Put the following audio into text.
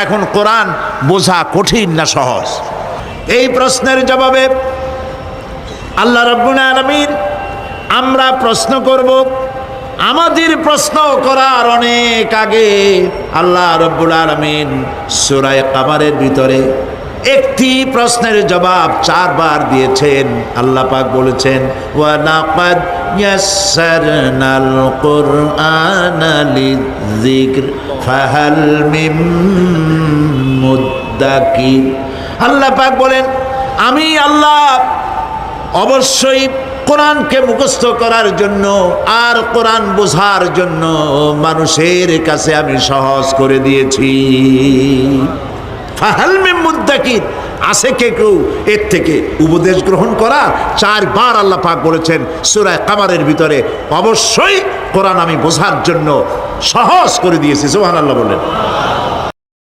এখন কোরআন বোঝা কঠিন না সহজ? এই প্রশ্নের জবাবে আল্লাহ রাব্বুল আলামিন আমরা প্রশ্ন করব, আমাদের প্রশ্ন করার অনেক আগে আল্লাহ রাব্বুল আলামিন সূরা কামারের ভিতরে একটি প্রশ্নের জবাব 4 বার দিয়েছেন। আল্লাহ পাক বলেছেন, ওয়া লাকাদ ইয়াসসারনাল কুরআনা লিযিকর ফাহাল মিন মুদ্দাকির। আল্লাহ পাক বলেন, আমি আল্লাহ অবশ্যই কোরআনকে মুখস্থ করার জন্য আর কোরআন বোঝার জন্য মানুষের কাছে আমি সহজ করে দিয়েছি। ফাহাল মিন মুদ্দাকির, আছে কে কেউ এর থেকে উপদেশ গ্রহণ করা? 4 বার আল্লাহ পাক বলেছেন সূরা কামারের ভিতরে, অবশ্যই কোরআন আমি বোঝার জন্য সহজ করে দিয়েছি। সুবহানাল্লাহ বলেন।